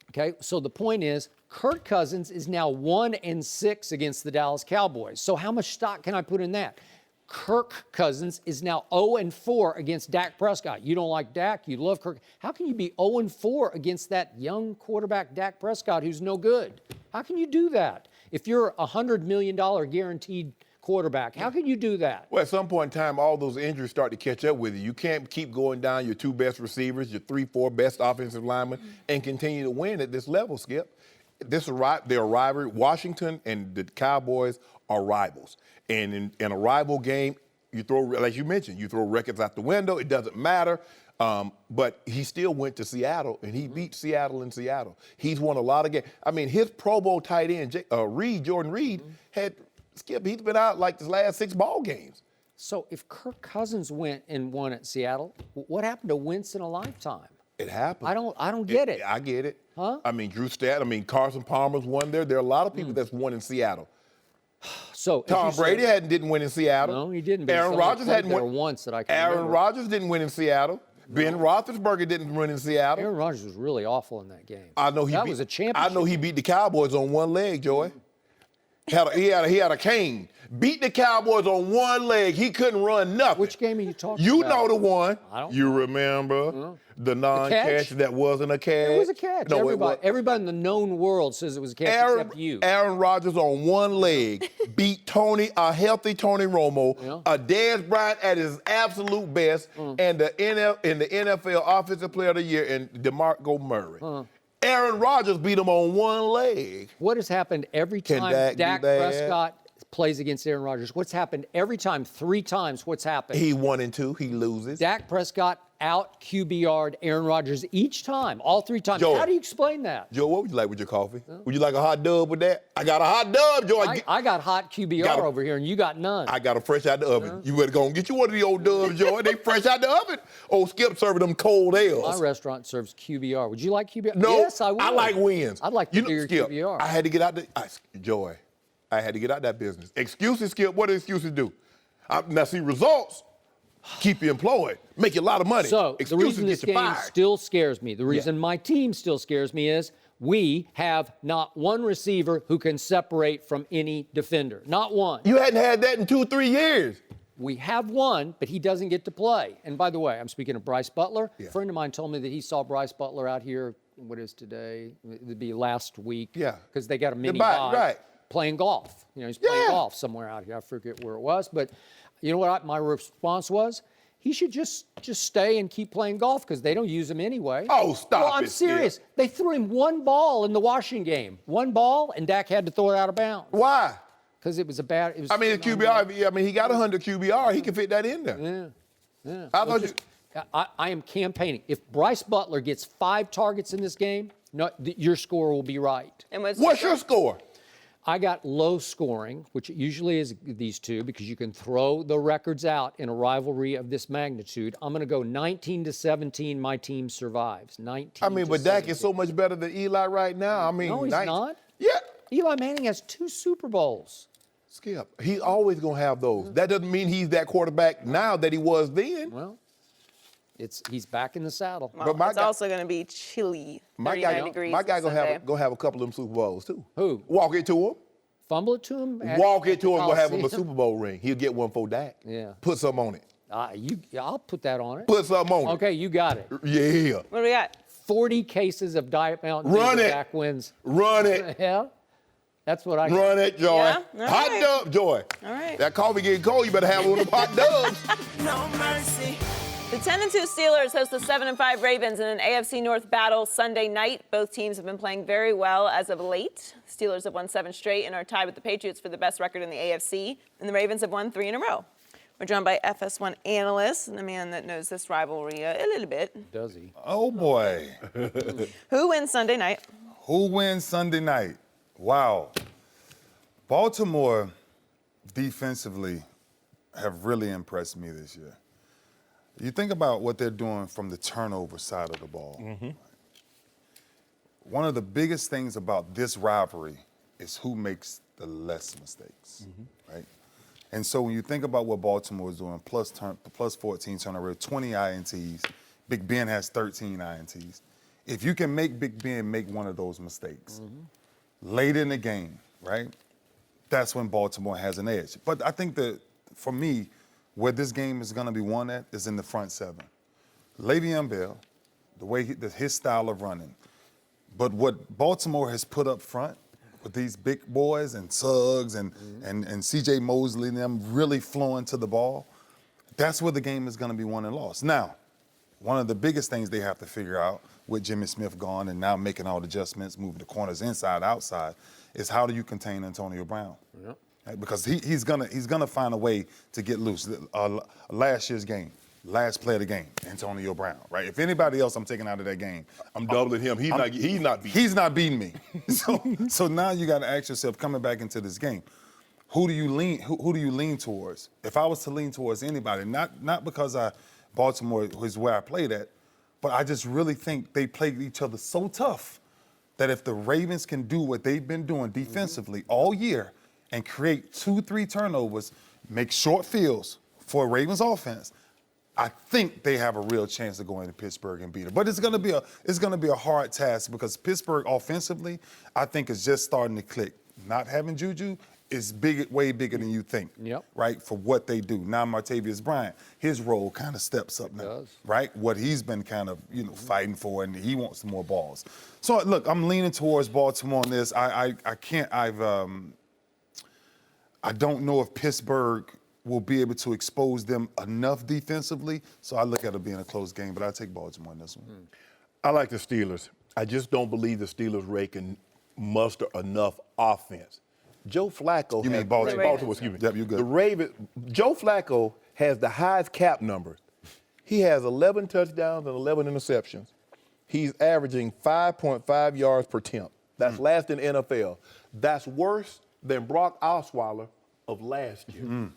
Okay, so the point is, Kirk Cousins is now 1-6 against the Dallas Cowboys. So how much stock can I put in that? Kirk Cousins is now 0-4 against Dak Prescott. You don't like Dak, you love Kirk. How can you be 0-4 against that young quarterback, Dak Prescott, who's no good? How can you do that? If you're a $100 million guaranteed quarterback, how can you do that?
Well, at some point in time, all those injuries start to catch up with you. You can't keep going down your 2 best receivers, your 3, 4 best offensive linemen, and continue to win at this level, Skip. They're rivalry. Washington and the Cowboys are rivals. And in a rival game, you throw, like you mentioned, you throw records out the window. It doesn't matter. But he still went to Seattle, and he beat Seattle in Seattle. He's won a lot of games. I mean, his Pro Bowl tight end, Jordan Reed, he's been out like the last 6 ball games.
So if Kirk Cousins went and won at Seattle, what happened to Wentz in a lifetime?
It happened.
I don't get it.
I get it.
Huh?
I mean, Carson Palmer's won there. There are a lot of people that's won in Seattle.
So as
Tom
you said-
Brady didn't win in Seattle.
No, he didn't. But
Aaron
he's only
Rodgers
played
hadn't
there
won.
once that I can
Aaron
remember.
Rodgers didn't win in Seattle. Ben Roethlisberger didn't win in Seattle.
Aaron Rodgers was really awful in that game.
I know
that was a championship.
I know he beat the Cowboys on one leg, Joey. He had a cane. Beat the Cowboys on one leg. He couldn't run nothing.
Which game are you talking
You
about?
know the one.
I don't
You remember the non-catch
catch?
that wasn't a catch.
It was a catch.
No, it was.
Everybody in the known world says it was a catch except you.
Aaron Rodgers on one leg beat a healthy Tony Romo, a Dez Bryant at his absolute best, and the NFL Offensive Player of the Year and DeMarco Murray. Aaron Rodgers beat him on one leg.
What has happened every
Can
time
Dak do
Dak
that?
Prescott plays against Aaron Rodgers. What's happened every time? 3 times. What's happened?
He 1 and 2. He loses.
Dak Prescott out QBR'd Aaron Rodgers each time, all 3 times.
Joe,
How do you explain that?
Joe, what would you like with your coffee? Would you like a hot dub with that? I got a hot dub, Joe.
I got hot QBR over here, and you got none.
I got them fresh out the oven. You better go and get you one of the old dubs, Joe. They fresh out the oven. Old Skip serving them cold ales.
My restaurant serves QBR. Would you like QBR?
No,
Yes, I would.
I like wins.
I'd like to do your
Skip,
QBR.
I had to get out Joy. I had to get out that business. Excuses, Skip. What do excuses do? Now, see, results keep you employed, make you a lot of money.
So the
excuses
reason this
get you
game
fired.
still scares me, the reason my team still scares me is we have not one receiver who can separate from any defender. Not one.
You hadn't had that in 2-3 years.
We have one, but he doesn't get to play. And by the way, I'm speaking of Bryce Butler.
Yeah.
A friend of mine told me that he saw Bryce Butler out here, what is today? It would be last week.
Yeah.
Because they got a mini
bye,
bye
right.
playing golf. You know, he's playing
Yeah.
golf somewhere out here. I forget where it was. But you know what my response was? He should just stay and keep playing golf because they don't use him anyway.
Oh, stop
Well, I'm
it,
serious.
Skip.
They threw him 1 ball in the Washington game. 1 ball, and Dak had to throw it out of bounds.
Why?
Because it was a bad. It was,
I mean, the QBR, I mean, he got 100 QBR. He can fit that in there.
Yeah.
I thought you.
I am campaigning. If Bryce Butler gets 5 targets in this game, your score will be right.
And
What's your score?
I got low scoring, which usually is these two, because you can throw the records out in a rivalry of this magnitude. I'm going to go 19-17. My team survives. 19.
I mean, but Dak is so much better than Eli right now. I mean,
No, he's not.
Yeah.
Eli Manning has 2 Super Bowls.
Skip, he's always going to have those. That doesn't mean he's that quarterback now that he was then.
Well, he's back in the saddle.
Well,
But my
it's
guy-
also going to be chilly,
My
39
guy,
degrees
my guy
Sunday.
gonna have a couple of them Super Bowls too.
Who?
Walk it to him.
Fumble it to him.
Walk it to him. Go have him a
Coliseum.
Super Bowl ring. He'll get one for Dak.
Yeah.
Put some on it.
I'll put that on it.
Put something on
Okay, you got it.
it. Yeah.
What do we got?
40 cases of Diet Mountain Dew.
Run
if
it.
Dak wins.
Run it.
Yeah, that's what I got.
Run it, Joy.
Yeah? All
Hot
right.
dub, Joy.
All right.
That coffee getting cold. You better have one of them hot dubs.
The 10-2 Steelers host the 7-5 Ravens in an AFC North battle Sunday night. Both teams have been playing very well as of late. Steelers have won 7 straight and are tied with the Patriots for the best record in the AFC. And the Ravens have won 3 in a row. We're joined by FS1 analyst and a man that knows this rivalry a little bit.
Does he?
Oh boy.
Who wins Sunday night?
Who wins Sunday night? Wow. Baltimore defensively have really impressed me this year. You think about what they're doing from the turnover side of the ball. One of the biggest things about this rivalry is who makes the less mistakes, right? And so when you think about what Baltimore is doing, plus 14 turnover, 20 INTs, Big Ben has 13 INTs. If you can make Big Ben make one of those mistakes late in the game, right, that's when Baltimore has an edge. But I think that, for me, where this game is going to be won at is in the front 7. Le'Veon Bell, the way his style of running. But what Baltimore has put up front with these big boys and Suggs and C.J. Mosley and them really flowing to the ball, that's where the game is going to be won and lost. Now, one of the biggest things they have to figure out with Jimmy Smith gone and now making all the adjustments, moving the corners inside, outside, is how do you contain Antonio Brown?
Yep.
Right? Because he's gonna find a way to get loose. Last year's game, last play of the game, Antonio Brown, right? If anybody else I'm taking out of that game,
I'm doubling him. He's not beating.
he's not beating me. So now you got to ask yourself, coming back into this game, who do you lean towards? If I was to lean towards anybody, not because Baltimore is where I played at, but I just really think they played each other so tough that if the Ravens can do what they've been doing defensively all year and create 2-3 turnovers, make short fields for a Ravens offense, I think they have a real chance of going to Pittsburgh and beat them. But it's going to be a hard task because Pittsburgh offensively, I think, is just starting to click. Not having Juju is way bigger than you think.
Yep.
Right, for what they do. Now Martavius Bryant, his role kind of steps up now.
Does.
Right, what he's been kind of fighting for, and he wants some more balls. So look, I'm leaning towards Baltimore on this. I don't know if Pittsburgh will be able to expose them enough defensively, so I look at it being a close game, but I take Baltimore in this one.
I like the Steelers. I just don't believe the Steelers can muster enough offense Joe Flacco.
You mean
has-
Baltimore?
Baltimore, excuse me.
Yep, you good.
The Ravens. Joe Flacco has the highest cap numbers. He has 11 touchdowns and 11 interceptions. He's averaging 5.5 yards per attempt. That's last in the NFL. That's worse than Brock Osweiler of last year.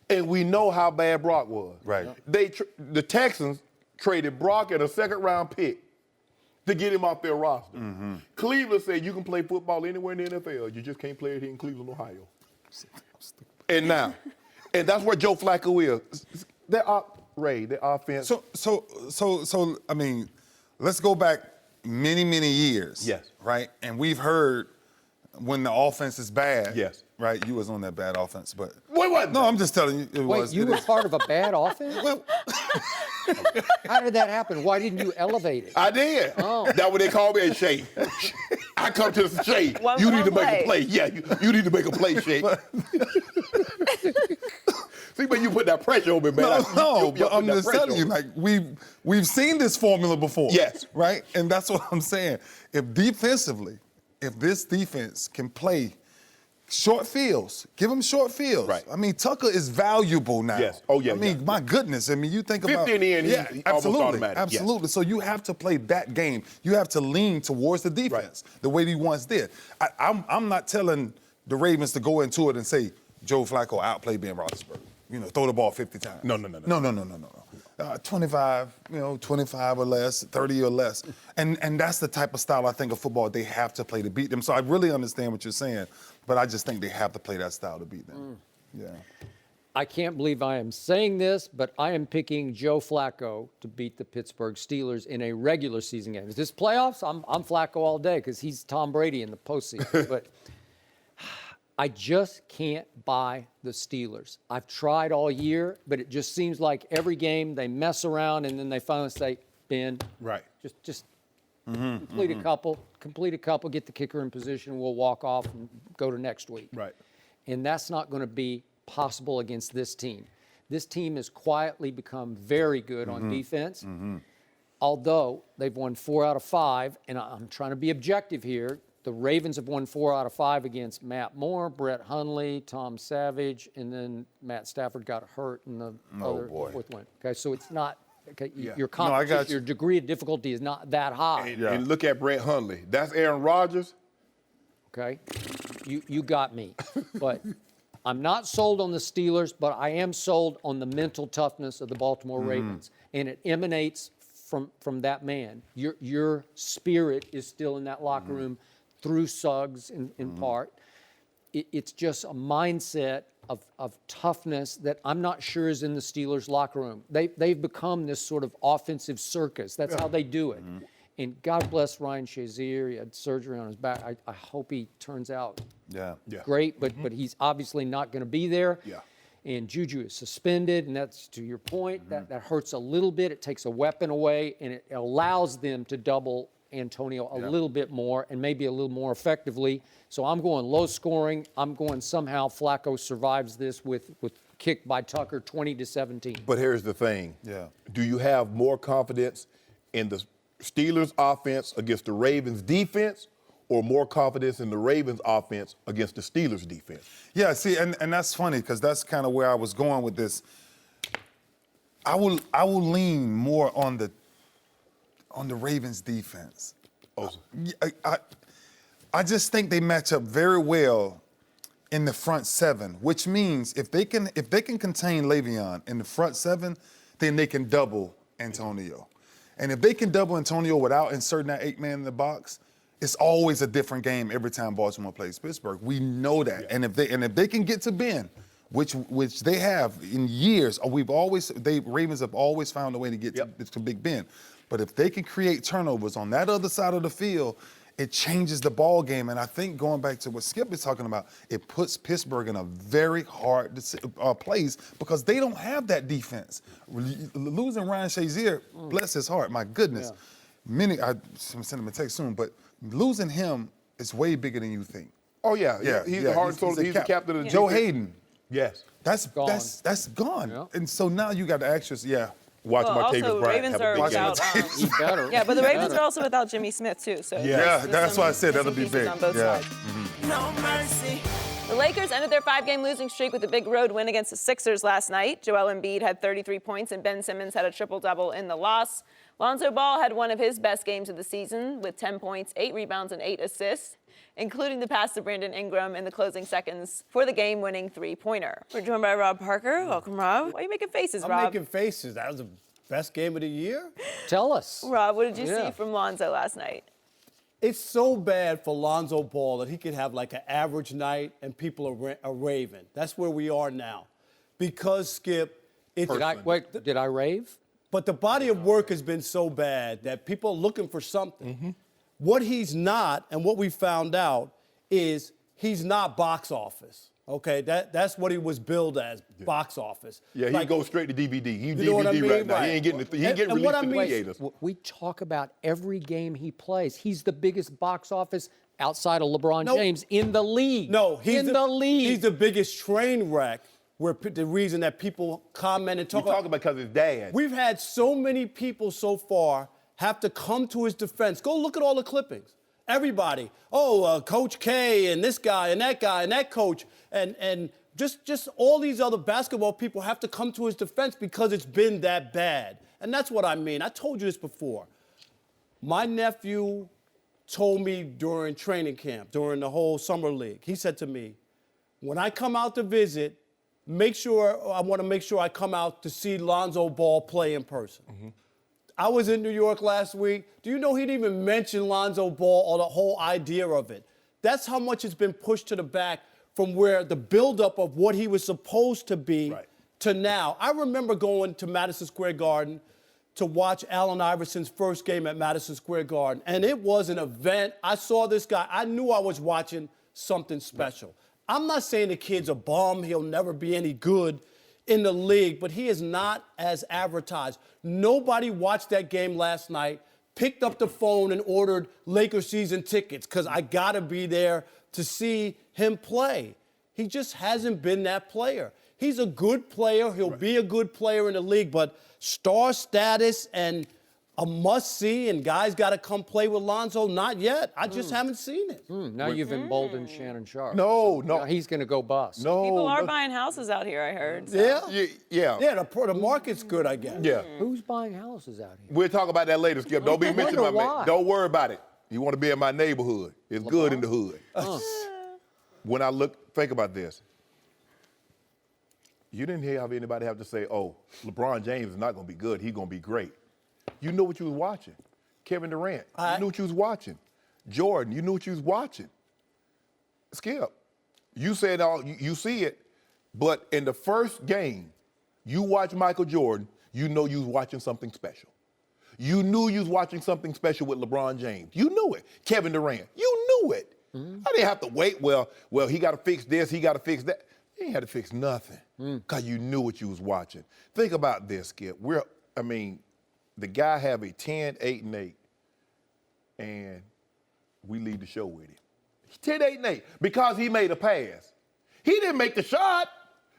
And we know how bad Brock was.
Right.
The Texans traded Brock and a second-round pick to get him off their roster. Cleveland said you can play football anywhere in the NFL. You just can't play it here in Cleveland, Ohio. And that's where Joe Flacco is. Their offense.
So I mean, let's go back many years.
Yes.
Right? And we've heard when the offense is bad.
Yes.
Right? You was on that bad offense, but
What?
no, I'm just telling you. It
Wait,
was.
you
it
were
is.
part of a bad offense? How did that happen? Why didn't you elevate it?
I did.
Oh.
That's what they call me, Shay. I come to the Shay.
One
You need to make
play.
a play. Yeah, you need to make a play, Shay. See, but you put that pressure on me, man.
No, but I'm just telling you, like we've seen this formula before.
Yes.
Right? And that's what I'm saying. If this defense can play short fields, give them short fields.
Right.
I mean, Tucker is valuable now.
Yes. Oh, yeah,
I mean,
yeah.
my goodness. I mean, you think
50
about
in the end, he's almost
absolutely,
automatic. Yes.
absolutely. So you have to play that game. You have to lean towards the defense the way he once did. I'm not telling the Ravens to go into it and say Joe Flacco outplayed Ben Roethlisberger. You know, throw the ball 50 times.
No.
25, 25 or less, 30 or less. And that's the type of style I think of football they have to play to beat them. So I really understand what you're saying, but I just think they have to play that style to beat them. Yeah.
I can't believe I am saying this, but I am picking Joe Flacco to beat the Pittsburgh Steelers in a regular season game. Is this playoffs? I'm Flacco all day because he's Tom Brady in the postseason. But I just can't buy the Steelers. I've tried all year, but it just seems like every game they mess around and then they finally say, Ben,
Right.
just complete a couple, get the kicker in position, we'll walk off and go to next week.
Right.
And that's not going to be possible against this team. This team has quietly become very good on defense, although they've won 4 out of 5, and I'm trying to be objective here. The Ravens have won 4 out of 5 against Matt Moore, Brett Hundley, Tom Savage, and then Matt Stafford got hurt in the fourth win. Okay, so it's not your competition, your degree of difficulty is not that high.
And look at Brett Hundley. That's Aaron Rodgers.
Okay, you got me, but I'm not sold on the Steelers, but I am sold on the mental toughness of the Baltimore Ravens, and it emanates from that man. Your spirit is still in that locker room through Suggs in part. It's just a mindset of toughness that I'm not sure is in the Steelers locker room. They've become this sort of offensive circus. That's how they do it. And God bless Ryan Shazier. He had surgery on his back. I hope he turns out great, but he's obviously not going to be there.
Yeah.
And Juju is suspended, and that's, to your point, that hurts a little bit. It takes a weapon away, and it allows them to double Antonio a little bit more and maybe a little more effectively. So I'm going low scoring. I'm going somehow Flacco survives this with kick by Tucker 20-17.
But here's the thing.
Yeah.
Do you have more confidence in the Steelers offense against the Ravens defense, or more confidence in the Ravens offense against the Steelers defense?
Yeah, see, and that's funny because that's kind of where I was going with this. I will lean more on the Ravens defense. I just think they match up very well in the front seven, which means if they can contain Le'Veon in the front seven, then they can double Antonio. And if they can double Antonio without inserting that 8-man in the box, it's always a different game every time Baltimore plays Pittsburgh. We know that. And if they can get to Ben, which they have in years, Ravens have always found a way to get to Big Ben. But if they can create turnovers on that other side of the field, it changes the ball game. And I think going back to what Skip is talking about, it puts Pittsburgh in a very hard place because they don't have that defense. Losing Ryan Shazier, bless his heart, my goodness. I'm send him a text soon, but losing him is way bigger than you think.
Oh, yeah. He's the heart and soul. He's the captain of the
Joe
defense.
Hayden.
Yes.
That's
gone.
That's gone.
Yeah.
And so now you got the actress,
Watch
Well,
Martavis
also,
Bryant
Ravens
have a
are
big
without.
game.
He better.
Yeah, but the
He
Ravens
better.
are also without Jimmy Smith too. So
Yeah,
there's
that's
some
why I said that'll
missing
be
pieces
big.
on both
Yeah.
sides.
No mercy.
The Lakers ended their 5-game losing streak with a big road win against the Sixers last night. Joel Embiid had 33 points and Ben Simmons had a triple-double in the loss. Lonzo Ball had one of his best games of the season with 10 points, 8 rebounds, and 8 assists, including the pass to Brandon Ingram in the closing seconds for the game-winning three-pointer. We're joined by Rob Parker. Welcome, Rob. Why are you making faces, Rob?
I'm making faces. That was the best game of the year.
Tell us.
Rob, what did you see from Lonzo last night?
It's so bad for Lonzo Ball that he could have like an average night and people are raving. That's where we are now. Because, Skip, it's...
Did I rave?
But the body of work has been so bad that people are looking for something. What he's not, and what we found out, is he's not box office. Okay, that's what he was billed as, box office.
Yeah, he goes straight to DVD. He
know what I
DVD
mean?
right now.
Right.
He ain't getting released to theaters.
We talk about every game he plays. He's the biggest box office outside of LeBron James in the league.
No, he's
the league.
He's the biggest train wreck. Where the reason that people comment and talk
about because his dad.
We've had so many people so far have to come to his defense. Go look at all the clippings. Everybody. Coach K and this guy and that coach and just all these other basketball people have to come to his defense because it's been that bad. And that's what I mean. I told you this before. My nephew told me during training camp, during the whole summer league, he said to me, when I come out to visit, I want to make sure I come out to see Lonzo Ball play in person. I was in New York last week. Do you know he didn't even mention Lonzo Ball or the whole idea of it? That's how much it's been pushed to the back from where the buildup of what he was supposed to be to now. I remember going to Madison Square Garden to watch Allen Iverson's first game at Madison Square Garden, and it was an event. I saw this guy. I knew I was watching something special. I'm not saying the kid's a bum. He'll never be any good in the league, but he is not as advertised. Nobody watched that game last night, picked up the phone and ordered Lakers season tickets because I got to be there to see him play. He just hasn't been that player. He's a good player. He'll be a good player in the league, but star status and a must-see and guys got to come play with Lonzo, not yet. I just haven't seen it.
Now you've emboldened Shannon Sharpe.
No.
Now he's going to go bust.
No.
People are buying houses out here, I heard. So.
Yeah, the market's good, I guess.
Yeah.
Who's buying houses out here?
We'll talk about that later, Skip. Don't be mentioning my
why.
man. Don't worry about it. You want to be in my neighborhood. It's good in the hood. When I think about this. You didn't hear anybody have to say, LeBron James is not going to be good. He's going to be great. You know what you was watching. Kevin Durant, you knew what you was watching. Jordan, you knew what you was watching. Skip, you said you see it, but in the first game, you watch Michael Jordan, you know you was watching something special. You knew you was watching something special with LeBron James. You knew it. Kevin Durant, you knew it. I didn't have to wait. Well, he got to fix this, he got to fix that. You ain't had to fix nothing because you knew what you was watching. Think about this, Skip. The guy have a 10, 8, and 8, and we lead the show with him. 10, 8, and 8 because he made a pass. He didn't make the shot.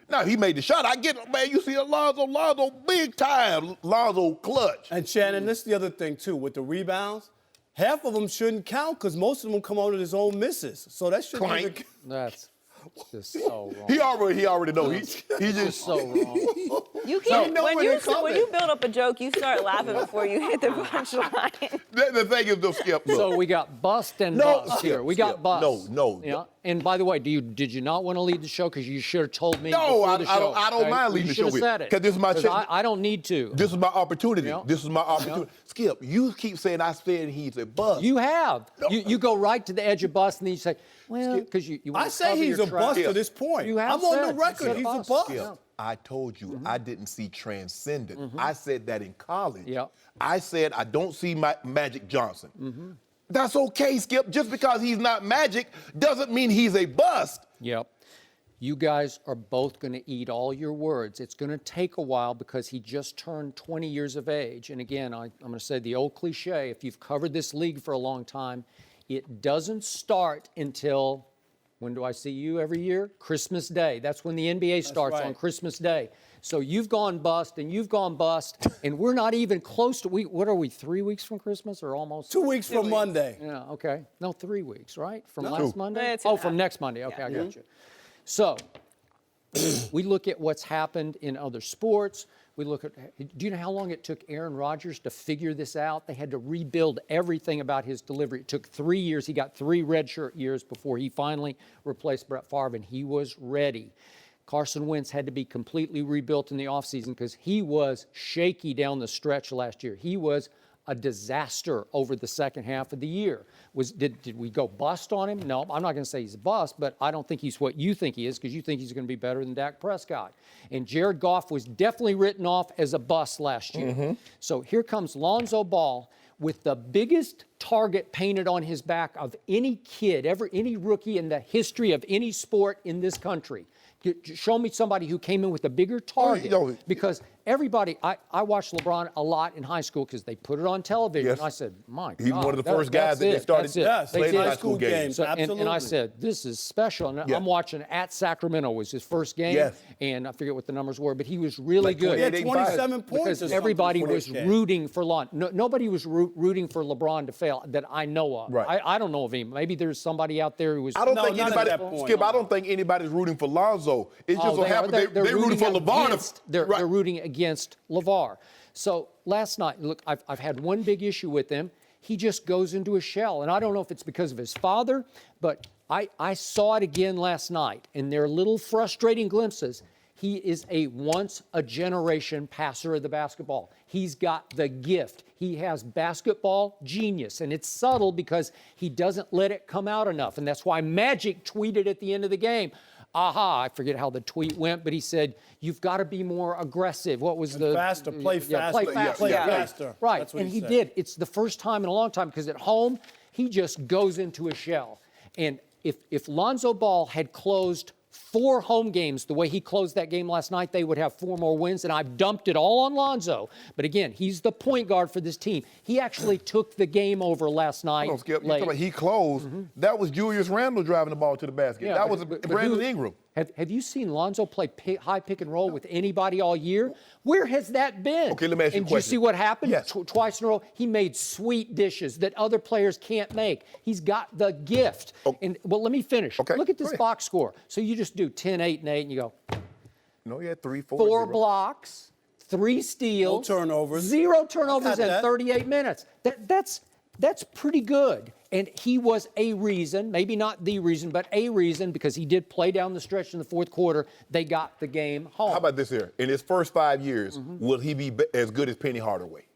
No, he made the shot. I get it, man. You see Lonzo big time. Lonzo clutch.
And Shannon, this is the other thing, too, with the rebounds. Half of them shouldn't count because most of them come out of his own misses. So that shouldn't even count.
That's just so wrong.
He already know. He just
so wrong.
You can't, when you build up a joke, you start laughing before you hit the punchline.
The thing is, though, Skip. Look.
So we got bust and bust here. We got bust.
No.
Yeah. And by the way, did you not want to lead the show? Because you should have told me.
No,
before the show.
I don't mind leading the show.
You should have said it.
Because this is my chance.
I don't need to.
This is my opportunity.
Yeah.
This is my opportunity. Yeah. Skip, you keep saying I said he's a bust.
You have.
No.
You go right to the edge of bust, and then you say, well, because you want
I say he's a bust to this point.
You have
I'm on the record. He's a bust.
Skip, I told you I didn't see transcendent. I said that in college.
Yeah.
I said I don't see Magic Johnson. That's okay, Skip. Just because he's not Magic doesn't mean he's a bust.
Yep. You guys are both going to eat all your words. It's going to take a while because he just turned 20 years of age. And again, I'm going to say the old cliche, if you've covered this league for a long time, it doesn't start until, when do I see you every year? Christmas Day. That's when the NBA starts, on Christmas Day. So you've gone bust and you've gone bust, and we're not even close to, what are we, 3 weeks from Christmas or almost?
2 weeks from Monday.
Yeah, okay. No, 3 weeks, right? From
No.
last Monday?
It's
From next Monday. Okay,
Yeah.
I got you. So we look at what's happened in other sports. We look at, do you know how long it took Aaron Rodgers to figure this out? They had to rebuild everything about his delivery. It took 3 years. He got 3 redshirt years before he finally replaced Brett Favre, and he was ready. Carson Wentz had to be completely rebuilt in the offseason because he was shaky down the stretch last year. He was a disaster over the second half of the year. Did we go bust on him? No, I'm not going to say he's a bust, but I don't think he's what you think he is because you think he's going to be better than Dak Prescott. And Jared Goff was definitely written off as a bust last year. So here comes Lonzo Ball with the biggest target painted on his back of any kid, any rookie in the history of any sport in this country. Show me somebody who came in with a bigger target. Because everybody, I watched LeBron a lot in high school because they put it on television.
Yes.
And I said, my God.
He's one of the first guys that they started playing high school games.
So, and I said, this is special. And I'm watching at Sacramento was his first game.
Yes.
And I forget what the numbers were, but he was really good.
He had 27 points.
Because everybody was rooting for nobody was rooting for LeBron to fail that I know of.
Right.
I don't know of him. Maybe there's somebody out there who was.
I don't think anybody, Skip, I don't think anybody's rooting for Lonzo. It just so happens they're rooting for LeVar.
They're rooting against LeVar. So last night, look, I've had one big issue with him. He just goes into a shell. And I don't know if it's because of his father, but I saw it again last night. And they're little frustrating glimpses. He is a once-a-generation passer of the basketball. He's got the gift. He has basketball genius. And it's subtle because he doesn't let it come out enough. And that's why Magic tweeted at the end of the game, I forget how the tweet went, but he said, you've got to be more aggressive. What was the...
Faster, play faster.
Play faster.
Play faster.
Right,
That's what
and he
said.
did. It's the first time in a long time because at home, he just goes into a shell. And if Lonzo Ball had closed 4 home games the way he closed that game last night, they would have 4 more wins, and I've dumped it all on Lonzo. But again, he's the point guard for this team. He actually took the game over last night.
Hold on, Skip. You're talking about he closed. That was Julius Randle driving the ball to the basket.
Yeah,
that was Brandon Ingram.
Have you seen Lonzo play high pick and roll with anybody all year? Where has that been?
Okay, let me ask you a
And
question.
you see what happened?
Yes.
Twice in a row, he made sweet dishes that other players can't make. He's got the gift.
Oh.
And well, let me finish.
Okay,
Look at this
go ahead.
box score. So you just do 10, 8, and 8, and you go
No, he had 3, 4,
4
0.
blocks, 3 steals,
No turnovers.
0 turnovers in
that.
38 minutes. That's pretty good. And he was a reason, maybe not the reason, but a reason, because he did play down the stretch in the fourth quarter. They got the game home.
How about this here? In his first 5 years, will he be as good as Penny Hardaway?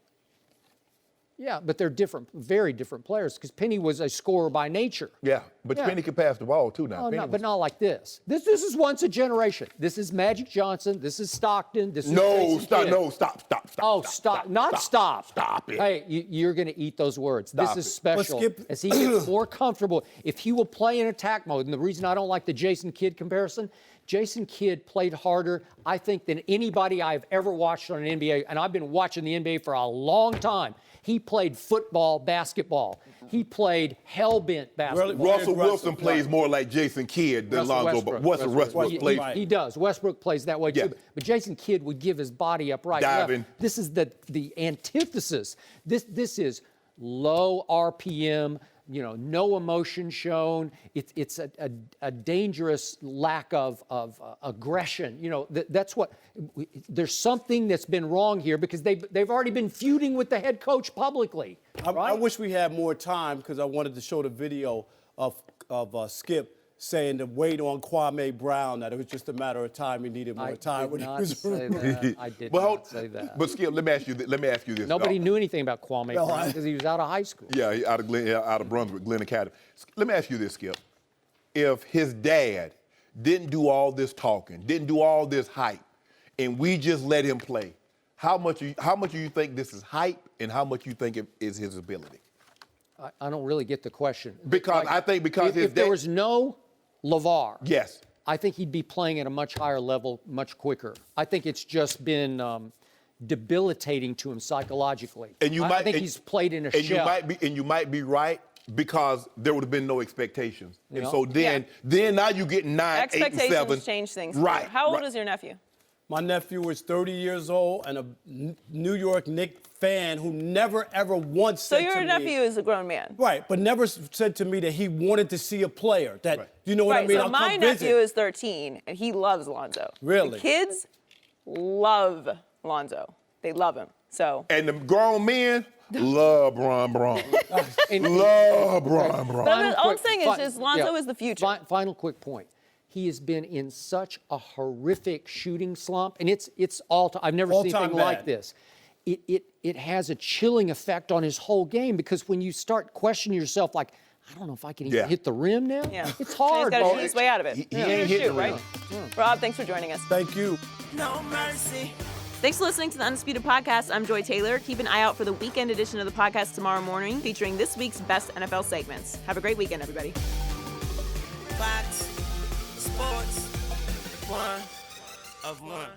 Yeah, but they're different, very different players, because Penny was a scorer by nature.
Yeah, but
Yeah.
Penny can pass the ball too now.
Oh,
Penny
no,
was-
but not like this. This is once a generation. This is Magic Johnson. This is Stockton. This is
No,
Jason
stop!
Kidd.
No, stop!
Oh, stop! Not stop.
Stop it.
Hey, you're going to eat those words.
Stop
This is
it.
special.
Skip-
As he gets more comfortable, if he will play in attack mode, and the reason I don't like the Jason Kidd comparison, Jason Kidd played harder, I think, than anybody I've ever watched on an NBA, and I've been watching the NBA for a long time. He played football, basketball. He played hell-bent basketball.
Russell
aggressive
Wilson
player.
plays more like Jason Kidd than
Russell
Lonzo. But Westbrook
He-
plays.
He does. Westbrook plays that way
Yeah.
too. But Jason Kidd would give his body up right.
Diving.
Left. This is the antithesis. This is low RPM. No emotion shown. It's a dangerous lack of aggression. That's what. There's something that's been wrong here because they've already been feuding with the head coach publicly.
I wish we had more time because I wanted to show the video of Skip saying to wait on Kwame Brown, that it was just a matter of time. He needed more time when he was
say that. I did
But
not say that.
But Skip, let me ask you this.
Nobody knew anything about Kwame
No,
Brown because he was out of high school.
Yeah, out of Brunswick, Glen Academy. Let me ask you this, Skip. If his dad didn't do all this talking, didn't do all this hype, and we just let him play, how much do you think this is hype, and how much you think it is his ability?
I don't really get the question.
Because I think because his
if there
dad-
was no LeVar,
Yes.
I think he'd be playing at a much higher level, much quicker. I think it's just been debilitating to him psychologically.
And
I think he's played in a
and
shell.
You might be right because there would have been no expectations. And
Yeah.
so then now you get 9, 8, and 7.
Expectations change things. for you.
Right.
How old
right.
is your nephew?
My nephew is 30 years old and a New York Knicks fan who never ever once
So
said
your
to
nephew
me,
is a grown man.
right, but never said to me that he wanted to see a player. That you know what I
Right,
mean?
so
I'll
my
come
nephew
visit.
is 13, and he loves Lonzo.
Really?
The kids love Lonzo. They love him. So
And the grown men love Bron. Love Bron.
But all I'm saying is just Lonzo is the future.
Final quick point. He has been in such a horrific shooting slump, and it's I've never seen
All-time
anything like
bad.
this. It has a chilling effect on his whole game because when you start questioning yourself, like, I don't know if I can even hit the rim now.
Yeah.
It's hard.
He's got to shoot his way out of it.
He ain't hitting the rim.
Right? Rob, thanks for joining us.
Thank you.
No mercy.
Thanks for listening to the Undisputed Podcast. I'm Joy Taylor. Keep an eye out for the weekend edition of the podcast tomorrow morning, featuring this week's best NFL segments. Have a great weekend, everybody.
Fox Sports 1 of 1.